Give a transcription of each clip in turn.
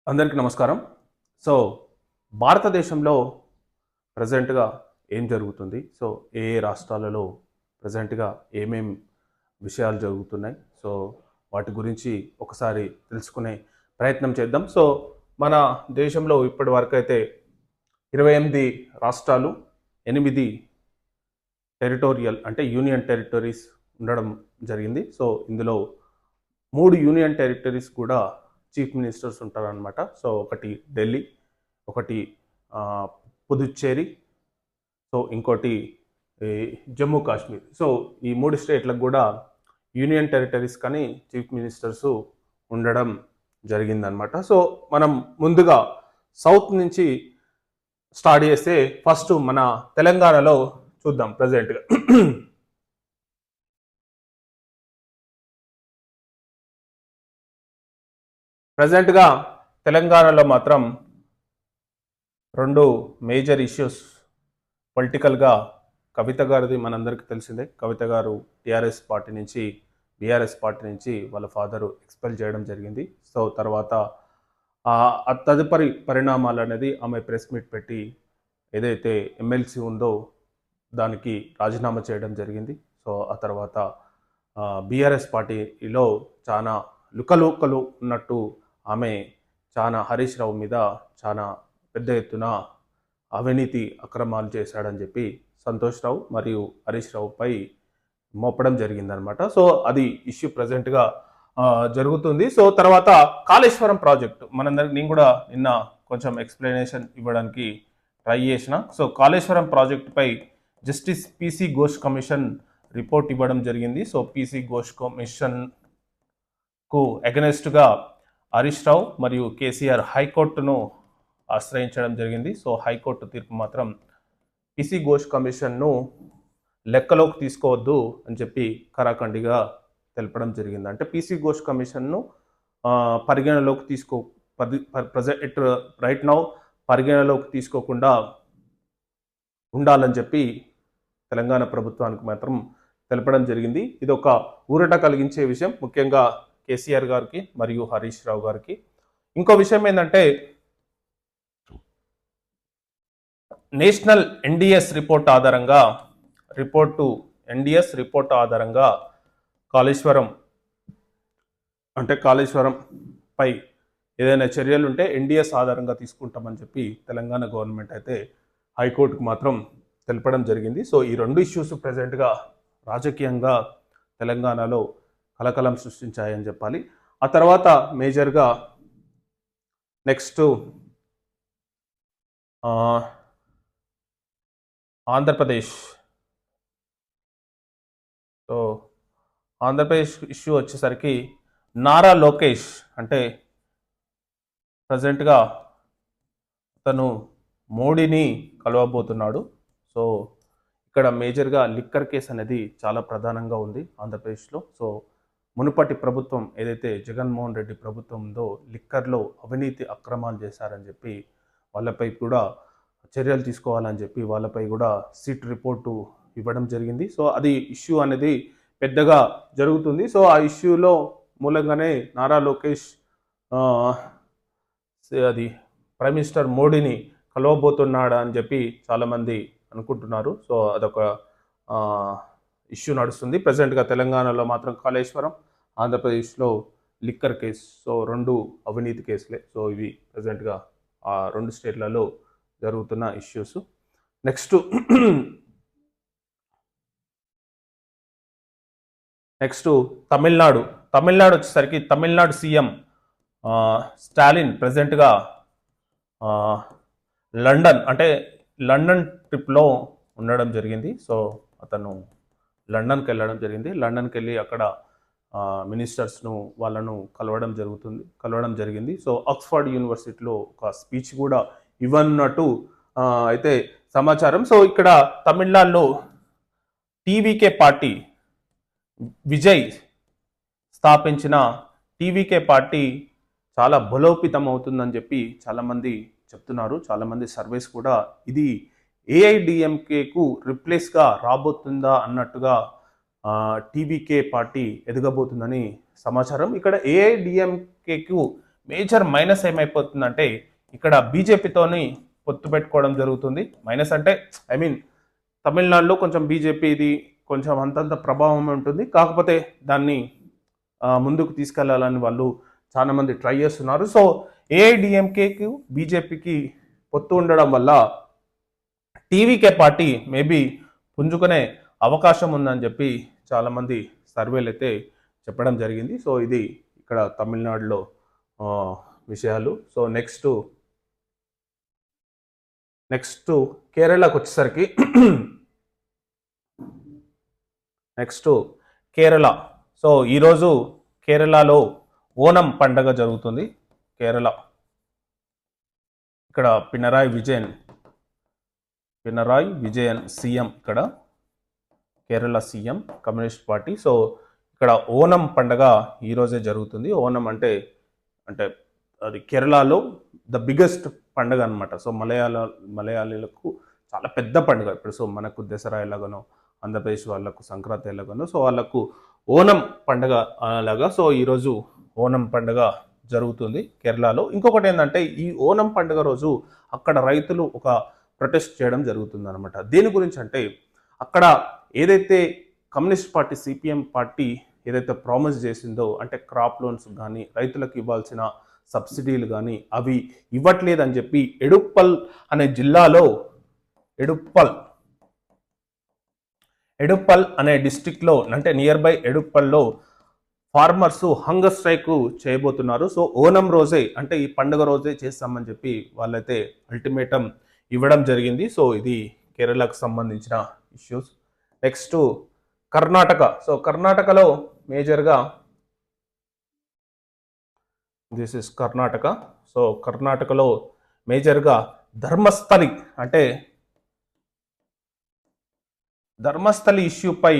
అందరికీ నమస్కారం. సో, భారతదేశంలో ప్రెజెంట్‌గా ఏం జరుగుతుంది? సో, ఏ ఏ రాష్ట్రాలలో ప్రెజెంట్‌గా ఏమేం విషయాలు జరుగుతున్నాయి? సో, వాటి గురించి ఒకసారి తెలుసుకునే ప్రయత్నం చేద్దాం. సో, మన దేశంలో ఇప్పటివరకైతే 28 రాష్ట్రాలు, 8 టెరిటోరియల్ అంటే యూనియన్ టెరిటరీస్ ఉండడం జరిగింది. సో, ఇందులో 3 యూనియన్ టెరిటరీస్ కూడా చీఫ్ మినిస్టర్స్ ఉంటారనమాట. సో, ఒకటి ఢిల్లీ, ఒకటి పుదుచ్చేరి, సో ఇంకోటి ఈ జమ్మూ కాశ్మీర్. సో, ఈ 3 స్టేట్లకు కూడా యూనియన్ టెరిటరీస్ కానీ చీఫ్ మినిస్టర్స్ ఉండడం జరిగిందనమాట. సో, మనం ముందుగా సౌత్ నుంచి స్టార్ట్ చేస్తే ఫస్ట్ మన తెలంగాణలో చూద్దాం ప్రజెంట్గా. ప్రజెంట్గా తెలంగాణలో మాత్రం 2 మేజర్ ఇష్యూస్ పొలిటికల్గా కవిత గారిది మనందరికీ తెలిసిందే. కవిత గారు టీఆర్ఎస్ పార్టీ నుంచి బీఆర్ఎస్ పార్టీ నుంచి వాళ్ళ ఫాదరు ఎక్స్పెల్ చేయడం జరిగింది. సో, తర్వాత తదుపరి పరిణామాలు అనేది ఆమె ప్రెస్ మీట్ పెట్టి ఏదైతే ఎమ్మెల్సీ ఉందో దానికి రాజీనామా చేయడం జరిగింది. సో, ఆ తర్వాత బీఆర్ఎస్ పార్టీలో చాలా లుకలుకలు ఉన్నట్టు ఆమె చాలా హరీష్ రావు మీద చాలా పెద్ద ఎత్తున అవినీతి అక్రమాలు చేశాడని చెప్పి సంతోష్ రావు మరియు హరీష్ రావుపై మోపడం జరిగిందనమాట. సో, అది ఇష్యూ ప్రజెంట్గా జరుగుతుంది. సో, తర్వాత కాళేశ్వరం ప్రాజెక్టు మనందరికి నేను కూడా నిన్న కొంచెం ఎక్స్ప్లెనేషన్ ఇవ్వడానికి ట్రై చేసిన. సో, కాళేశ్వరం ప్రాజెక్టుపై justice PC Ghosh commission report ఇవ్వడం జరిగింది. సో, పిసి ఘోష్ కమిషన్కు అగెనెస్ట్గా హరీష్ రావు మరియు కేసీఆర్ హైకోర్టును ఆశ్రయించడం జరిగింది. సో, హైకోర్టు తీర్పు మాత్రం పిసి ఘోష్ కమిషన్ను లెక్కలోకి తీసుకోవద్దు అని చెప్పి కరాఖండిగా తెలపడం జరిగింది. అంటే పిసి ఘోష్ కమిషన్ను పరిగణలోకి రైట్ నౌ పరిగణలోకి తీసుకోకుండా ఉండాలని చెప్పి తెలంగాణ ప్రభుత్వానికి మాత్రం తెలపడం జరిగింది. ఇది ఒక ఊరట కలిగించే విషయం, ముఖ్యంగా కేసీఆర్ గారికి మరియు హరీష్ రావు గారికి. ఇంకో విషయం ఏంటంటే నేషనల్ ఎన్డిఎస్ రిపోర్ట్ ఆధారంగా కాళేశ్వరంపై ఏదైనా చర్యలు ఉంటే ఎన్డిఎస్ ఆధారంగా తీసుకుంటామని చెప్పి తెలంగాణ గవర్నమెంట్ అయితే హైకోర్టుకు మాత్రం తెలపడం జరిగింది. సో, ఈ 2 ఇష్యూస్ ప్రజెంట్గా రాజకీయంగా తెలంగాణలో కలకలం సృష్టించాయని చెప్పాలి. ఆ తర్వాత మేజర్గా next Andhra Pradesh. So, Andhra Pradesh issue వచ్చేసరికి నారా లోకేష్ అంటే ప్రజెంట్గా అతను మోడీని కలవబోతున్నాడు. సో, ఇక్కడ మేజర్గా లిక్కర్ కేసు అనేది చాలా ప్రధానంగా ఉంది ఆంధ్రప్రదేశ్లో. సో, మునుపటి ప్రభుత్వం ఏదైతే జగన్మోహన్ రెడ్డి ప్రభుత్వం ఉందో లిక్కర్లో అవినీతి అక్రమాలు చేశారని చెప్పి వాళ్ళపై కూడా చర్యలు తీసుకోవాలని చెప్పి వాళ్ళపై కూడా సిట్ రిపోర్టు ఇవ్వడం జరిగింది. సో, అది ఇష్యూ అనేది పెద్దగా జరుగుతుంది. సో, ఆ ఇష్యూలో మూలంగానే నారా లోకేష్ అది ప్రైమ్ మినిస్టర్ మోడీని కలవబోతున్నాడా అని చెప్పి చాలామంది అనుకుంటున్నారు. సో, అదొక ఇష్యూ నడుస్తుంది ప్రజెంట్గా. తెలంగాణలో మాత్రం కాళేశ్వరం, ఆంధ్రప్రదేశ్లో లిక్కర్ కేసు. సో, 2 అవినీతి కేసులే. సో, ఇవి ప్రజెంట్గా ఆ 2 స్టేట్లలో జరుగుతున్న ఇష్యూస్. నెక్స్ట్ తమిళనాడు వచ్చేసరికి తమిళనాడు సీఎం స్టాలిన్ ప్రజెంట్గా లండన్ ట్రిప్లో ఉండడం జరిగింది. సో, అతను లండన్కి వెళ్ళడం జరిగింది. లండన్కి వెళ్ళి అక్కడ మినిస్టర్స్ను వాళ్ళను కలవడం జరిగింది. సో, ఆక్స్ఫర్డ్ యూనివర్సిటీలో ఒక స్పీచ్ కూడా ఇవ్వనున్నట్టు అయితే సమాచారం. సో, ఇక్కడ తమిళనాడులో టీవీకే పార్టీ విజయ్ స్థాపించిన టీవీకే పార్టీ చాలా బలోపేతం అవుతుందని చెప్పి చాలామంది చెప్తున్నారు. చాలామంది సర్వేస్ కూడా ఇది ఏఐడిఎంకేకు రిప్లేస్గా రాబోతుందా అన్నట్టుగా టీవీకే పార్టీ ఎదగబోతుందని సమాచారం. ఇక్కడ ఏఐడిఎంకేకు మేజర్ మైనస్ ఏమైపోతుందంటే ఇక్కడ బీజేపీతోని పొత్తు పెట్టుకోవడం జరుగుతుంది. మైనస్ అంటే ఐ మీన్ తమిళనాడులో కొంచెం బీజేపీది కొంచెం అంతంత ప్రభావం ఉంటుంది. కాకపోతే దాన్ని ముందుకు తీసుకెళ్లాలని వాళ్ళు చాలా మంది ట్రై చేస్తున్నారు. సో ఏఐడిఎంకేకి బీజేపీకి పొత్తు ఉండడం వల్ల టీవీకే పార్టీ మేబీ పుంజుకునే అవకాశం ఉందని చెప్పి చాలామంది సర్వేలు అయితే చెప్పడం జరిగింది. సో ఇది ఇక్కడ తమిళనాడులో విషయాలు. సో నెక్స్ట్ కేరళకు వచ్చేసరికి నెక్స్ట్ కేరళ. సో ఈరోజు కేరళలో ఓనం పండగ జరుగుతుంది. కేరళ ఇక్కడ పినరాయి విజయన్ సీఎం, ఇక్కడ Kerala CM communist party. So ఇక్కడ ఓనం పండగ ఈరోజే జరుగుతుంది. ఓనం అంటే అది కేరళలో ద బిగ్గెస్ట్ పండుగ అనమాట. సో మలయాళీలకు చాలా పెద్ద పండుగ. ఇప్పుడు సో మనకు దసరా ఎలాగనో, ఆంధ్రప్రదేశ్ వాళ్ళకు సంక్రాంతి ఎలాగనో, సో వాళ్ళకు ఓనం పండుగ అలాగా. సో ఈరోజు ఓనం పండుగ జరుగుతుంది కేరళలో. ఇంకొకటి ఏంటంటే ఈ ఓనం పండుగ రోజు అక్కడ రైతులు ఒక ప్రొటెస్ట్ చేయడం జరుగుతుంది అనమాట. దేని గురించి అంటే అక్కడ ఏదైతే కమ్యూనిస్ట్ పార్టీ సిపిఎం పార్టీ ఏదైతే ప్రామిస్ చేసిందో, అంటే క్రాప్ లోన్స్ కానీ రైతులకు ఇవ్వాల్సిన సబ్సిడీలు కానీ అవి ఇవ్వట్లేదని చెప్పి ఎడుప్పల్ అనే జిల్లాలో ఎడుప్పల్ అనే డిస్ట్రిక్ట్లో అంటే నియర్ బై ఎడుప్పల్లో ఫార్మర్స్ హంగర్ స్ట్రైక్ చేయబోతున్నారు. సో ఓనం రోజే అంటే ఈ పండుగ రోజే చేస్తామని చెప్పి వాళ్ళైతే అల్టిమేటం ఇవ్వడం జరిగింది. సో ఇది కేరళకు సంబంధించిన ఇష్యూస్. నెక్స్ట్ కర్ణాటక. సో కర్ణాటకలో మేజర్గా దిస్ ఇస్ కర్ణాటక. సో కర్ణాటకలో మేజర్గా ధర్మస్థలి ఇష్యూపై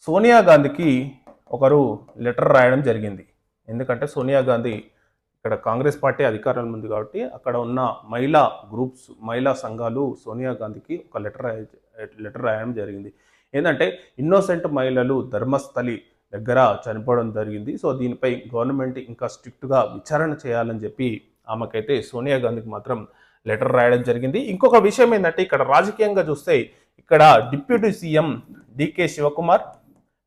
సోనియా గాంధీకి ఒకరు లెటర్ రాయడం జరిగింది. ఎందుకంటే సోనియా గాంధీ ఇక్కడ కాంగ్రెస్ పార్టీ అధికారంలో ఉంది కాబట్టి అక్కడ ఉన్న మహిళా సంఘాలు సోనియా గాంధీకి ఒక లెటర్ రాయడం జరిగింది. ఏంటంటే ఇన్నోసెంట్ మహిళలు ధర్మస్థలి దగ్గర చనిపోవడం జరిగింది. సో దీనిపై గవర్నమెంట్ ఇంకా స్ట్రిక్ట్గా విచారణ చేయాలని చెప్పి ఆమెకైతే సోనియా గాంధీకి మాత్రం లెటర్ రాయడం జరిగింది. ఇంకొక విషయం ఏంటంటే ఇక్కడ రాజకీయంగా చూస్తే ఇక్కడ deputy CM DK Shivakumar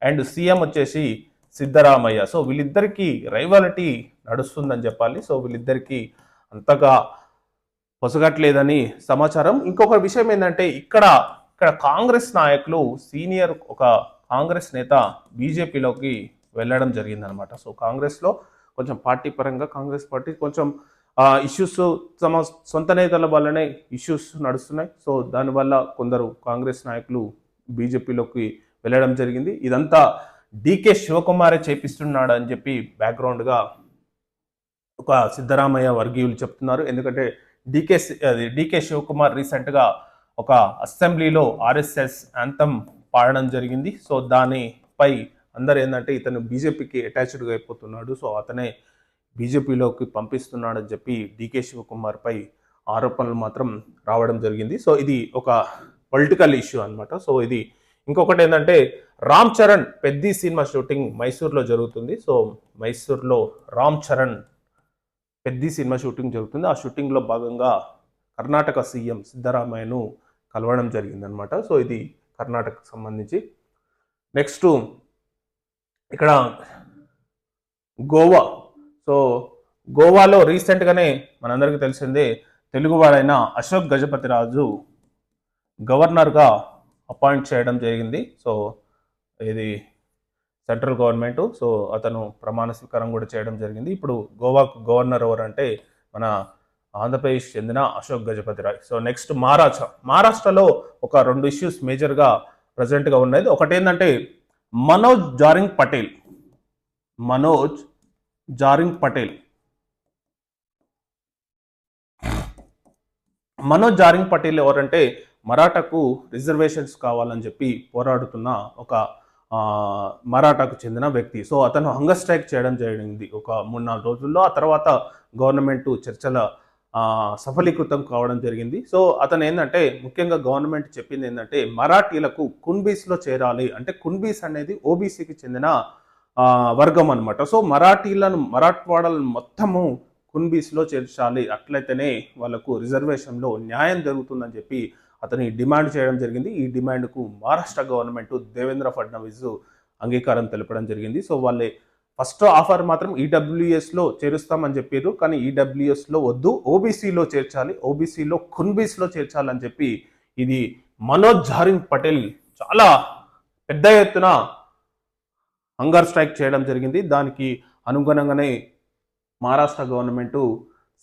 and CM వచ్చేసి సిద్ధరామయ్య. సో వీళ్ళిద్దరికీ రైవాలిటీ నడుస్తుందని చెప్పాలి. సో వీళ్ళిద్దరికీ అంతగా పొసగట్లేదని సమాచారం. ఇంకొక విషయం ఏంటంటే ఇక్కడ కాంగ్రెస్ నాయకులు సీనియర్ ఒక కాంగ్రెస్ నేత బీజేపీలోకి వెళ్ళడం జరిగిందనమాట. సో కాంగ్రెస్లో కొంచెం పార్టీ పరంగా కాంగ్రెస్ పార్టీ కొంచెం ఇష్యూస్ తమ సొంత నేతల వల్లనే ఇష్యూస్ నడుస్తున్నాయి. సో దానివల్ల కొందరు కాంగ్రెస్ నాయకులు బీజేపీలోకి వెళ్ళడం జరిగింది. ఇదంతా డికే శివకుమారే చేపిస్తున్నాడు అని చెప్పి బ్యాక్గ్రౌండ్గా ఒక సిద్ధరామయ్య వర్గీయులు చెప్తున్నారు. ఎందుకంటే డికే శివకుమార్ రీసెంట్గా ఒక అసెంబ్లీలో ఆర్ఎస్ఎస్ యాంథమ్ పాడడం జరిగింది. సో దానిపై అందరు ఏంటంటే ఇతను బీజేపీకి అటాచ్డ్గా అయిపోతున్నాడు, సో అతనే బీజేపీలోకి పంపిస్తున్నాడని చెప్పి డికే శివకుమార్ పై ఆరోపణలు మాత్రం రావడం జరిగింది. సో ఇది ఒక పొలిటికల్ ఇష్యూ అనమాట. సో ఇది ఇంకొకటి ఏంటంటే రామ్ చరణ్ పెద్ది సినిమా షూటింగ్ మైసూర్లో జరుగుతుంది. సో మైసూర్లో రామ్ చరణ్ పెద్ది సినిమా షూటింగ్ జరుగుతుంది. ఆ షూటింగ్లో భాగంగా కర్ణాటక సీఎం సిద్ధరామయ్యను కలవడం జరిగిందనమాట. సో ఇది కర్ణాటకకు సంబంధించి. నెక్స్ట్ ఇక్కడ గోవా. సో గోవాలో రీసెంట్గానే మనందరికీ తెలిసిందే తెలుగువాడైన అశోక్ గజపతిరాజు గవర్నర్గా అపాయింట్ చేయడం జరిగింది. సో ఇది సెంట్రల్ గవర్నమెంట్. సో అతను ప్రమాణ స్వీకారం కూడా చేయడం జరిగింది. ఇప్పుడు గోవాకు గవర్నర్ ఎవరంటే మన ఆంధ్రప్రదేశ్ చెందిన అశోక్ గజపతిరాయ్. సో నెక్స్ట్ మహారాష్ట్రలో ఒక 2 ఇష్యూస్ మేజర్గా ప్రజెంట్గా ఉన్నాయి. ఒకటి ఏంటంటే మనోజ్ జారింగ్ పటేల్ ఎవరంటే మరాఠాకు రిజర్వేషన్స్ కావాలని చెప్పి పోరాడుతున్న ఒక మరాఠాకు చెందిన వ్యక్తి. సో అతను హంగర్ స్ట్రైక్ చేయడం జరిగింది ఒక 3-4 రోజుల్లో. ఆ తర్వాత గవర్నమెంట్ చర్చల సఫలీకృతం కావడం జరిగింది. సో అతను ఏంటంటే ముఖ్యంగా గవర్నమెంట్ చెప్పింది ఏంటంటే మరాఠీలకు కున్బీస్లో చేరాలి, అంటే కున్బీస్ అనేది ఓబీసీకి చెందిన వర్గం అనమాట. సో మరాఠవాడలను మొత్తము కున్బీస్లో చేర్చాలి, అట్లయితేనే వాళ్ళకు రిజర్వేషన్లో న్యాయం జరుగుతుందని చెప్పి అతని డిమాండ్ చేయడం జరిగింది. ఈ డిమాండ్కు మహారాష్ట్ర గవర్నమెంట్ దేవేంద్ర ఫడ్నవీస్ అంగీకారం తెలపడం జరిగింది. సో వాళ్ళే ఫస్ట్ ఆఫర్ మాత్రం ఈడబ్ల్యూఎస్లో చేరుస్తామని చెప్పారు, కానీ ఈడబ్ల్యూఎస్లో వద్దు, ఓబీసీలో చేర్చాలి, ఓబీసీలో కున్బీస్లో చేర్చాలని చెప్పి ఇది మనోజ్ ఝారింగ్ పటేల్ చాలా పెద్ద ఎత్తున హంగర్ స్ట్రైక్ చేయడం జరిగింది. దానికి అనుగుణంగానే మహారాష్ట్ర గవర్నమెంట్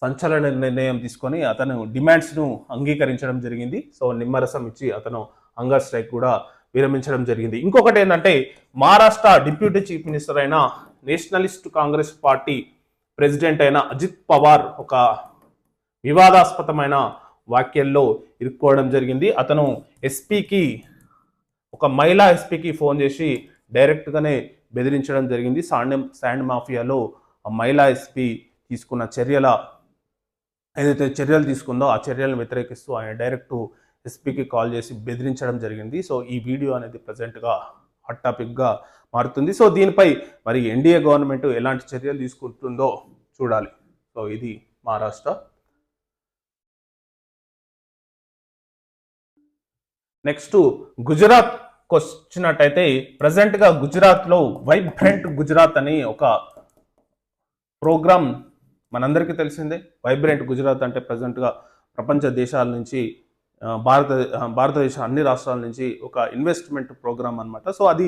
సంచలన నిర్ణయం తీసుకొని అతను డిమాండ్స్ను అంగీకరించడం జరిగింది. సో నిమ్మరసం ఇచ్చి అతను హంగర్ స్ట్రైక్ కూడా విరమించడం జరిగింది. ఇంకొకటి ఏంటంటే మహారాష్ట్ర డిప్యూటీ చీఫ్ మినిస్టర్ అయిన నేషనలిస్ట్ కాంగ్రెస్ పార్టీ ప్రెసిడెంట్ అయిన అజిత్ పవార్ ఒక వివాదాస్పదమైన వ్యాఖ్యల్లో ఇరుక్కోవడం జరిగింది. అతను ఎస్పీకి, ఒక మహిళా ఎస్పీకి ఫోన్ చేసి డైరెక్ట్గానే బెదిరించడం జరిగింది. శాండ్ మాఫియాలో ఆ మహిళా ఎస్పీ తీసుకున్న ఏదైతే చర్యలు తీసుకుందో ఆ చర్యలను వ్యతిరేకిస్తూ ఆయన డైరెక్ట్ ఎస్పీకి కాల్ చేసి బెదిరించడం జరిగింది. సో ఈ వీడియో అనేది ప్రజెంట్గా హాట్ టాపిక్గా మారుతుంది. సో దీనిపై మరి ఎన్డీఏ గవర్నమెంట్ ఎలాంటి చర్యలు తీసుకుంటుందో చూడాలి. సో ఇది మహారాష్ట్ర. నెక్స్ట్ గుజరాత్ వచ్చినట్టయితే ప్రజెంట్గా గుజరాత్లో వైబ్రెంట్ గుజరాత్ అని ఒక ప్రోగ్రామ్ మనందరికీ తెలిసిందే. వైబ్రెంట్ గుజరాత్ అంటే ప్రజెంట్గా ప్రపంచ దేశాల నుంచి భారతదేశ అన్ని రాష్ట్రాల నుంచి ఒక ఇన్వెస్ట్మెంట్ ప్రోగ్రామ్ అనమాట. సో అది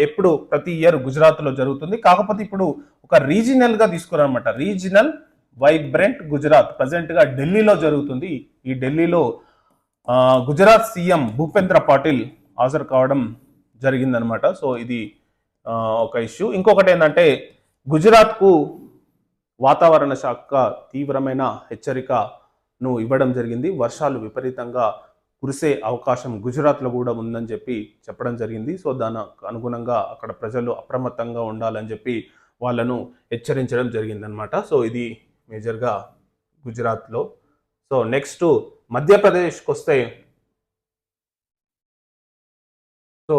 ఎప్పుడు ప్రతి ఇయర్ గుజరాత్లో జరుగుతుంది. కాకపోతే ఇప్పుడు ఒక రీజినల్గా తీసుకున్నారనమాట. రీజినల్ వైబ్రెంట్ గుజరాత్ ప్రజెంట్గా ఢిల్లీలో జరుగుతుంది. ఈ ఢిల్లీలో గుజరాత్ సీఎం భూపేంద్ర పాటిల్ హాజరు కావడం జరిగిందనమాట. సో ఇది ఒక ఇష్యూ. ఇంకొకటి ఏంటంటే గుజరాత్కు వాతావరణ శాఖ తీవ్రమైన హెచ్చరికను ఇవ్వడం జరిగింది. వర్షాలు విపరీతంగా కురిసే అవకాశం గుజరాత్లో కూడా ఉందని చెప్పి చెప్పడం జరిగింది. సో దానికి అనుగుణంగా అక్కడ ప్రజలు అప్రమత్తంగా ఉండాలని చెప్పి వాళ్ళను హెచ్చరించడం జరిగిందనమాట. సో ఇది మేజర్గా గుజరాత్లో. సో నెక్స్ట్ మధ్యప్రదేశ్కి వస్తే, సో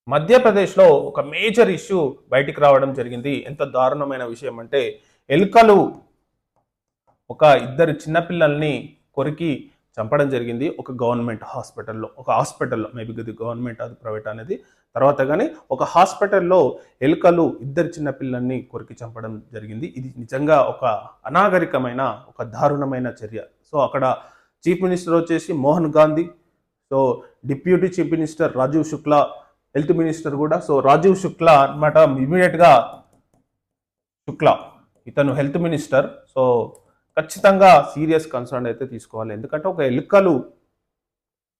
మధ్యప్రదేశ్లో ఒక మేజర్ ఇష్యూ బయటికి రావడం జరిగింది. ఎంత దారుణమైన విషయం అంటే ఎలుకలు ఒక ఇద్దరు చిన్నపిల్లల్ని కొరికి చంపడం జరిగింది ఒక గవర్నమెంట్ హాస్పిటల్లో మేబీ ఇది గవర్నమెంట్ అది ప్రైవేట్ అనేది తర్వాత, కానీ ఒక హాస్పిటల్లో ఎలుకలు ఇద్దరు చిన్నపిల్లల్ని కొరికి చంపడం జరిగింది. ఇది నిజంగా ఒక అనాగరికమైన ఒక దారుణమైన చర్య. సో అక్కడ చీఫ్ మినిస్టర్ వచ్చేసి Mohan Gandhi, so deputy chief minister Rajeev Shukla, health minister కూడా. సో రాజీవ్ శుక్లా అనమాట, ఇమీడియట్గా శుక్లా ఇతను హెల్త్ మినిస్టర్. సో ఖచ్చితంగా సీరియస్ కన్సర్న్ అయితే తీసుకోవాలి. ఎందుకంటే ఒక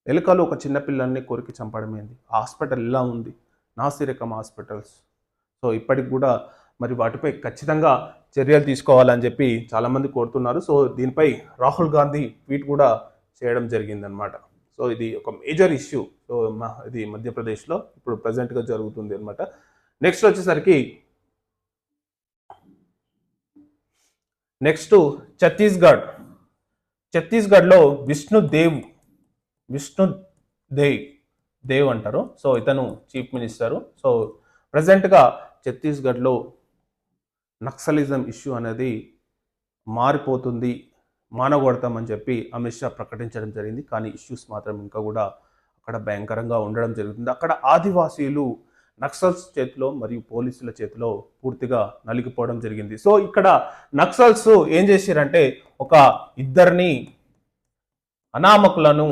ఎలుకలు ఒక చిన్నపిల్లల్ని కొరికి చంపడం ఏంది? హాస్పిటల్ ఇలా ఉంది, నాసిరకం హాస్పిటల్స్. సో ఇప్పటికి కూడా మరి వాటిపై ఖచ్చితంగా చర్యలు తీసుకోవాలని చెప్పి చాలామంది కోరుతున్నారు. సో దీనిపై రాహుల్ గాంధీ ట్వీట్ కూడా చేయడం జరిగిందనమాట. సో ఇది ఒక మేజర్ ఇష్యూ. సో ఇది మధ్యప్రదేశ్లో ఇప్పుడు ప్రజెంట్గా జరుగుతుంది అనమాట. నెక్స్ట్ వచ్చేసరికి నెక్స్ట్ ఛత్తీస్గఢ్లో దేవ్ అంటారు. సో ఇతను చీఫ్ మినిస్టరు. సో ప్రజెంట్గా ఛత్తీస్గఢ్లో నక్సలిజం ఇష్యూ అనేది మారిపోతుంది, మానగొడతామని చెప్పి అమిత్ షా ప్రకటించడం జరిగింది. కానీ ఇష్యూస్ మాత్రం ఇంకా కూడా అక్కడ భయంకరంగా ఉండడం జరుగుతుంది. అక్కడ ఆదివాసీలు నక్సల్స్ చేతిలో మరియు పోలీసుల చేతిలో పూర్తిగా నలిగిపోవడం జరిగింది. సో ఇక్కడ నక్సల్స్ ఏం చేశారంటే ఒక ఇద్దరిని అనామకులను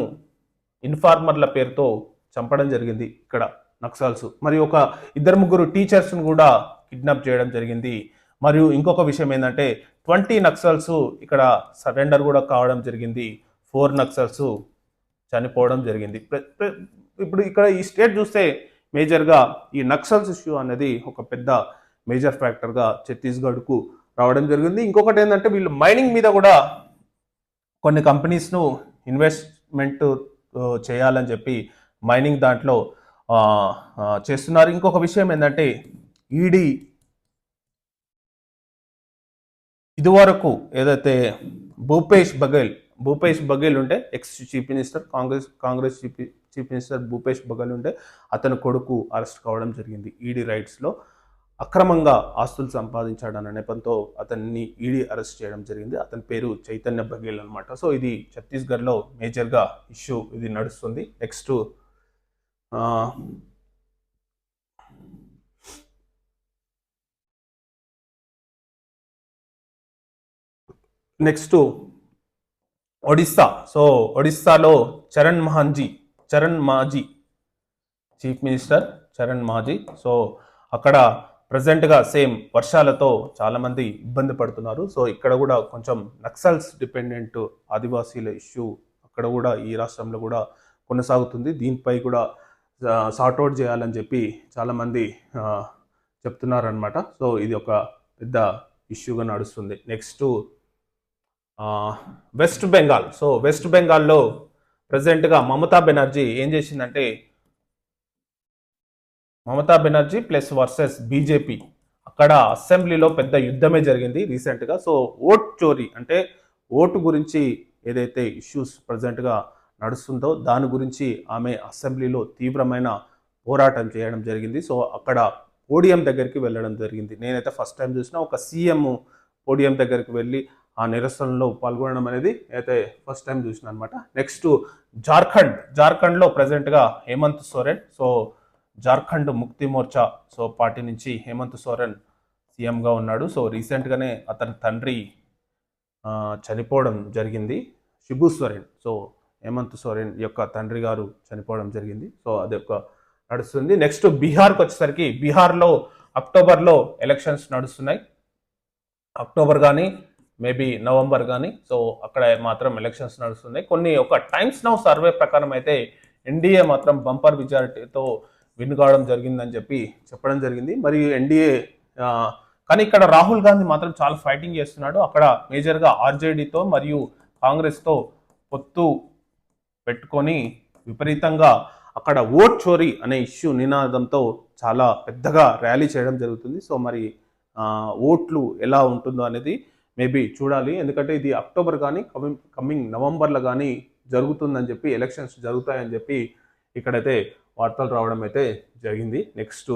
ఇన్ఫార్మర్ల పేరుతో చంపడం జరిగింది ఇక్కడ నక్సల్స్. మరియు ఒక ఇద్దరు ముగ్గురు టీచర్స్ను కూడా కిడ్నాప్ చేయడం జరిగింది. మరియు ఇంకొక విషయం ఏంటంటే 20 నక్సల్స్ ఇక్కడ సరెండర్ కూడా కావడం జరిగింది. 4 నక్సల్స్ చనిపోవడం జరిగింది. ఇప్పుడు ఇక్కడ ఈ స్టేట్ చూస్తే మేజర్గా ఈ నక్సల్స్ ఇష్యూ అనేది ఒక పెద్ద మేజర్ ఫ్యాక్టర్గా ఛత్తీస్గఢ్కు రావడం జరిగింది. ఇంకొకటి ఏంటంటే వీళ్ళు మైనింగ్ మీద కూడా కొన్ని కంపెనీస్ను ఇన్వెస్ట్మెంట్ చేయాలని చెప్పి మైనింగ్ దాంట్లో చేస్తున్నారు. ఇంకొక విషయం ఏంటంటే ఈడీ ఇదివరకు ఏదైతే భూపేష్ బఘేల్ ఉంటే ex chief minister, Congress chief minister Bhupesh Baghel ఉంటే అతని కొడుకు అరెస్ట్ కావడం జరిగింది ఈడీ రైట్స్లో. అక్రమంగా ఆస్తులు సంపాదించాడన్న నెపంతో అతన్ని ఈడీ అరెస్ట్ చేయడం జరిగింది. అతని పేరు చైతన్య బఘెల్ అనమాట. సో ఇది ఛత్తీస్గఢ్లో మేజర్గా ఇష్యూ ఇది నడుస్తుంది. నెక్స్ట్ ఒడిస్సా. సో ఒడిస్సాలో చరణ్ మాజీ చీఫ్ మినిస్టర్ చరణ్ మాజీ. సో అక్కడ ప్రజెంట్గా సేమ్ వర్షాలతో చాలామంది ఇబ్బంది పడుతున్నారు. సో ఇక్కడ కూడా కొంచెం నక్సల్స్ డిపెండెంట్ ఆదివాసీల ఇష్యూ అక్కడ కూడా ఈ రాష్ట్రంలో కూడా కొనసాగుతుంది. దీనిపై కూడా సార్ట్అవుట్ చేయాలని చెప్పి చాలామంది చెప్తున్నారనమాట. సో ఇది ఒక పెద్ద ఇష్యూగా నడుస్తుంది. Next west Bengal. So west బెంగాల్లో ప్రజెంట్గా మమతా బెనర్జీ ఏం చేసిందంటే Mamata Banerjee plus versus BJP అక్కడ అసెంబ్లీలో పెద్ద యుద్ధమే జరిగింది రీసెంట్గా. సో ఓట్ చోరీ అంటే ఓటు గురించి ఏదైతే ఇష్యూస్ ప్రజెంట్గా నడుస్తుందో దాని గురించి ఆమె అసెంబ్లీలో తీవ్రమైన పోరాటం చేయడం జరిగింది. సో అక్కడ పోడియం దగ్గరికి వెళ్ళడం జరిగింది. నేనైతే ఫస్ట్ టైం చూసిన ఒక సీఎం పోడియం దగ్గరికి వెళ్ళి ఆ నిరసనలో పాల్గొనడం అనేది అయితే ఫస్ట్ టైం చూసిన అనమాట. నెక్స్ట్ జార్ఖండ్లో ప్రజెంట్గా హేమంత్ సోరెన్. సో జార్ఖండ్ ముక్తి మోర్చా సో పార్టీ నుంచి హేమంత్ సోరెన్ సీఎంగా ఉన్నాడు. సో రీసెంట్గానే అతని తండ్రి చనిపోవడం జరిగింది, శిబు సోరెన్. సో హేమంత్ సోరెన్ యొక్క తండ్రి గారు చనిపోవడం జరిగింది. సో అది ఒక నడుస్తుంది. నెక్స్ట్ బీహార్కి వచ్చేసరికి బీహార్లో అక్టోబర్లో ఎలక్షన్స్ నడుస్తున్నాయి. అక్టోబర్ కానీ మేబీ నవంబర్ కానీ. సో అక్కడ మాత్రం ఎలక్షన్స్ నడుస్తున్నాయి. కొన్ని ఒక టైమ్స్ నౌ సర్వే ప్రకారం అయితే ఎన్డీఏ మాత్రం బంపర్ మెజారిటీతో విన్ కావడం జరిగిందని చెప్పడం జరిగింది. మరియు ఎన్డీఏ కానీ ఇక్కడ రాహుల్ గాంధీ మాత్రం చాలా ఫైటింగ్ చేస్తున్నాడు. అక్కడ మేజర్గా ఆర్జేడీతో మరియు కాంగ్రెస్తో పొత్తు పెట్టుకొని విపరీతంగా అక్కడ ఓట్ చోరీ అనే ఇష్యూ నినాదంతో చాలా పెద్దగా ర్యాలీ చేయడం జరుగుతుంది. సో మరి ఓట్లు ఎలా ఉంటుందో అనేది మేబీ చూడాలి. ఎందుకంటే ఇది అక్టోబర్ కానీ కమింగ్ నవంబర్లో కానీ జరుగుతుందని చెప్పి ఎలక్షన్స్ జరుగుతాయని చెప్పి ఇక్కడైతే వార్తలు రావడం అయితే జరిగింది. నెక్స్ట్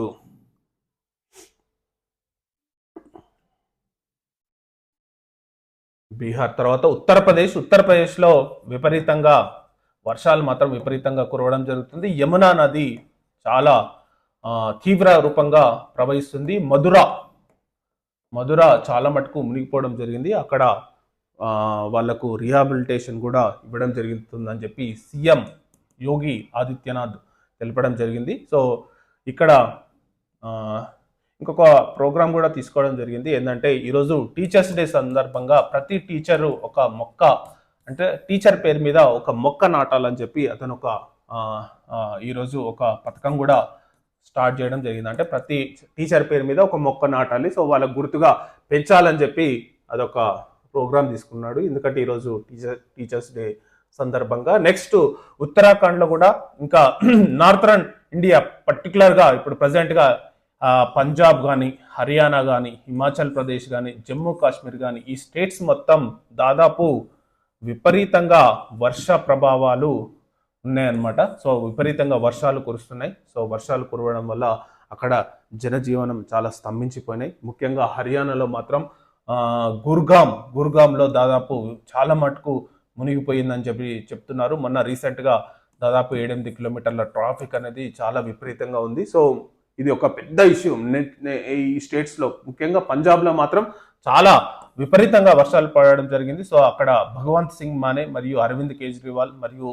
బీహార్ తర్వాత ఉత్తరప్రదేశ్లో విపరీతంగా వర్షాలు మాత్రం విపరీతంగా కురవడం జరుగుతుంది. యమునా నది చాలా తీవ్ర రూపంగా ప్రవహిస్తుంది. మధుర చాలా మటుకు మునిగిపోవడం జరిగింది. అక్కడ వాళ్లకు రీహాబిలిటేషన్ కూడా ఇవ్వడం జరుగుతుందని చెప్పి సీఎం యోగి ఆదిత్యనాథ్ తెలపడం జరిగింది. సో ఇక్కడ ఇంకొక ప్రోగ్రామ్ కూడా తీసుకోవడం జరిగింది. ఏంటంటే ఈరోజు టీచర్స్ డే సందర్భంగా ప్రతి టీచరు ఒక మొక్క అంటే టీచర్ పేరు మీద ఒక మొక్క నాటాలని చెప్పి అతను ఈరోజు ఒక పథకం కూడా స్టార్ట్ చేయడం జరిగింది. అంటే ప్రతి టీచర్ పేరు మీద ఒక మొక్క నాటాలి. సో వాళ్ళకు గుర్తుగా పెంచాలని చెప్పి అదొక ప్రోగ్రామ్ తీసుకున్నాడు. ఎందుకంటే ఈరోజు టీచర్స్ డే సందర్భంగా. నెక్స్ట్ ఉత్తరాఖండ్లో కూడా ఇంకా నార్థరన్ ఇండియా పర్టికులర్గా ఇప్పుడు ప్రజెంట్గా పంజాబ్ కానీ హర్యానా కానీ హిమాచల్ ప్రదేశ్ కానీ జమ్మూ కాశ్మీర్ కానీ ఈ స్టేట్స్ మొత్తం దాదాపు విపరీతంగా వర్ష ప్రభావాలు ఉన్నాయన్నమాట. సో విపరీతంగా వర్షాలు కురుస్తున్నాయి. సో వర్షాలు కురవడం వల్ల అక్కడ జనజీవనం చాలా స్తంభించిపోయినాయి. ముఖ్యంగా హర్యానాలో మాత్రం గుర్గాంలో దాదాపు చాలా మటుకు మునిగిపోయిందని చెప్తున్నారు. మొన్న రీసెంట్గా దాదాపు 7-8 కిలోమీటర్ల ట్రాఫిక్ అనేది చాలా విపరీతంగా ఉంది. సో ఇది ఒక పెద్ద ఇష్యూ ఈ స్టేట్స్లో. ముఖ్యంగా పంజాబ్లో మాత్రం చాలా విపరీతంగా వర్షాలు పడడం జరిగింది. సో అక్కడ భగవంత్ సింగ్ మానే మరియు అరవింద్ కేజ్రీవాల్ మరియు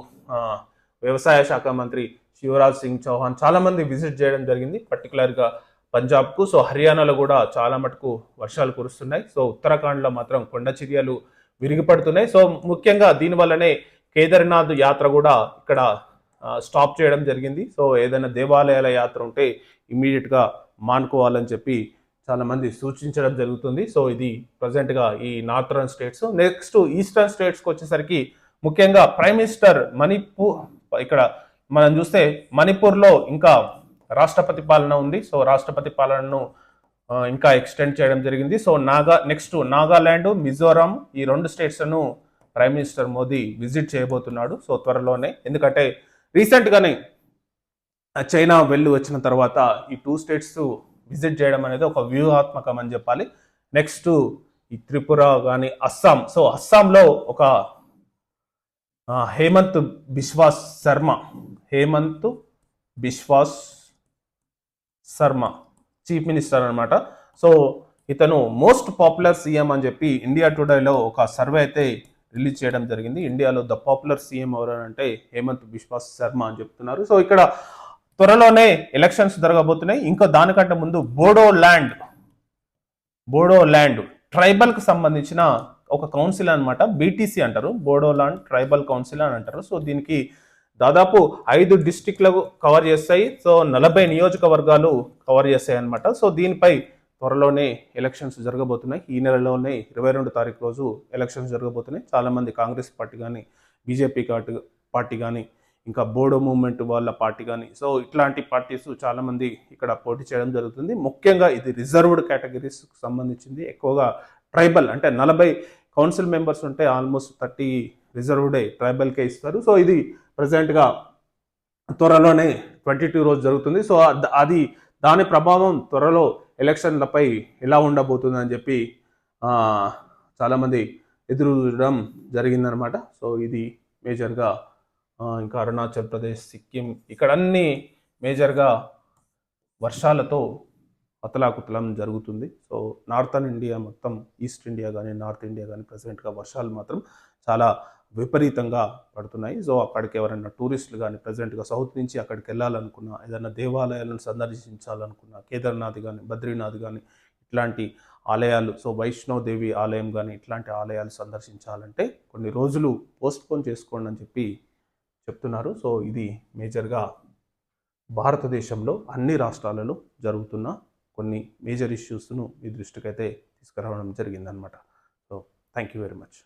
వ్యవసాయ శాఖ మంత్రి శివరాజ్ సింగ్ చౌహాన్ చాలా మంది విజిట్ చేయడం జరిగింది పర్టికులర్గా పంజాబ్కు. సో హర్యానాలో కూడా చాలా మటుకు వర్షాలు కురుస్తున్నాయి. సో ఉత్తరాఖండ్లో మాత్రం కొండ చర్యలు విరిగిపడుతున్నాయి. సో ముఖ్యంగా దీనివల్లనే కేదార్నాథ్ యాత్ర కూడా ఇక్కడ స్టాప్ చేయడం జరిగింది. సో ఏదైనా దేవాలయాల యాత్ర ఉంటే ఇమీడియట్గా మానుకోవాలని చెప్పి చాలా మంది సూచించడం జరుగుతుంది. సో ఇది ప్రజెంట్గా ఈ నార్థరన్ స్టేట్స్. నెక్స్ట్ ఈస్టర్న్ స్టేట్స్కి వచ్చేసరికి ముఖ్యంగా ప్రైమ్ మినిస్టర్ మణిపూర్, ఇక్కడ మనం చూస్తే మణిపూర్లో ఇంకా రాష్ట్రపతి పాలన ఉంది. సో రాష్ట్రపతి పాలనను ఇంకా ఎక్స్టెండ్ చేయడం జరిగింది. సో నెక్స్ట్ నాగాలాండ్, మిజోరాం ఈ 2 స్టేట్స్ను ప్రైమ్ మినిస్టర్ మోదీ విజిట్ చేయబోతున్నాడు. సో త్వరలోనే, ఎందుకంటే రీసెంట్గానే చైనా వెళ్ళి వచ్చిన తర్వాత ఈ 2 స్టేట్స్ విజిట్ చేయడం అనేది ఒక వ్యూహాత్మకం అని చెప్పాలి. నెక్స్ట్ ఈ త్రిపుర కానీ అస్సాం. సో అస్సాంలో ఒక హేమంత్ బిశ్వాస్ శర్మ చీఫ్ మినిస్టర్ అనమాట. సో ఇతను మోస్ట్ పాపులర్ సీఎం అని చెప్పి ఇండియా టుడేలో ఒక సర్వే అయితే రిలీజ్ చేయడం జరిగింది. ఇండియాలో ద పాపులర్ సీఎం ఎవరంటే హేమంత్ బిశ్వాస్ శర్మ అని చెప్తున్నారు. సో ఇక్కడ త్వరలోనే ఎలక్షన్స్ జరగబోతున్నాయి. ఇంకా దానికంటే ముందు బోడోల్యాండ్ ట్రైబల్ కు సంబంధించిన ఒక కౌన్సిల్ అనమాట, బీటీసీ అంటారు, బోడోలాండ్ ట్రైబల్ కౌన్సిల్ అని అంటారు. సో దీనికి దాదాపు 5 డిస్ట్రిక్ట్లకు కవర్ చేస్తాయి. సో 40 నియోజకవర్గాలు కవర్ చేస్తాయి అనమాట. సో దీనిపై త్వరలోనే ఎలక్షన్స్ జరగబోతున్నాయి. ఈ నెలలోనే 22 తారీఖు రోజు ఎలక్షన్స్ జరగబోతున్నాయి. చాలామంది కాంగ్రెస్ పార్టీ కానీ, బీజేపీ పార్టీ కానీ, ఇంకా బోడో మూవ్మెంట్ వాళ్ళ పార్టీ కానీ, సో ఇట్లాంటి పార్టీస్ చాలామంది ఇక్కడ పోటీ చేయడం జరుగుతుంది. ముఖ్యంగా ఇది రిజర్వ్డ్ కేటగిరీస్కి సంబంధించింది. ఎక్కువగా ట్రైబల్ అంటే 40 కౌన్సిల్ మెంబర్స్ ఉంటే ఆల్మోస్ట్ 30 రిజర్వ్డే ట్రైబల్కే ఇస్తారు. సో ఇది ప్రజెంట్గా త్వరలోనే 22 రోజు జరుగుతుంది. సో అది దాని ప్రభావం త్వరలో ఎలక్షన్లపై ఎలా ఉండబోతుంది అని చెప్పి చాలామంది ఎదురు చూడడం జరిగిందనమాట. సో ఇది మేజర్గా ఇంకా అరుణాచల్ ప్రదేశ్, సిక్కిం ఇక్కడ అన్ని మేజర్గా వర్షాలతో అతలాకుతలం జరుగుతుంది. సో నార్థన్ ఇండియా మొత్తం, ఈస్ట్ ఇండియా కానీ నార్త్ ఇండియా కానీ ప్రజెంట్గా వర్షాలు మాత్రం చాలా విపరీతంగా పడుతున్నాయి. సో అక్కడికి ఎవరైనా టూరిస్టులు కానీ ప్రజెంట్గా సౌత్ నుంచి అక్కడికి వెళ్ళాలనుకున్నా, ఏదైనా దేవాలయాలను సందర్శించాలనుకున్నా, కేదార్నాథ్ కానీ బద్రీనాథ్ కానీ ఇట్లాంటి ఆలయాలు, సో వైష్ణోదేవి ఆలయం కానీ ఇట్లాంటి ఆలయాలు సందర్శించాలంటే కొన్ని రోజులు పోస్ట్పోన్ చేసుకోండి అని చెప్పి చెప్తున్నారు. సో ఇది మేజర్గా భారతదేశంలో అన్ని రాష్ట్రాలలో జరుగుతున్న కొన్ని మేజర్ ఇష్యూస్ను మీ దృష్టికైతే తీసుకురావడం జరిగిందనమాట. So thank you very much.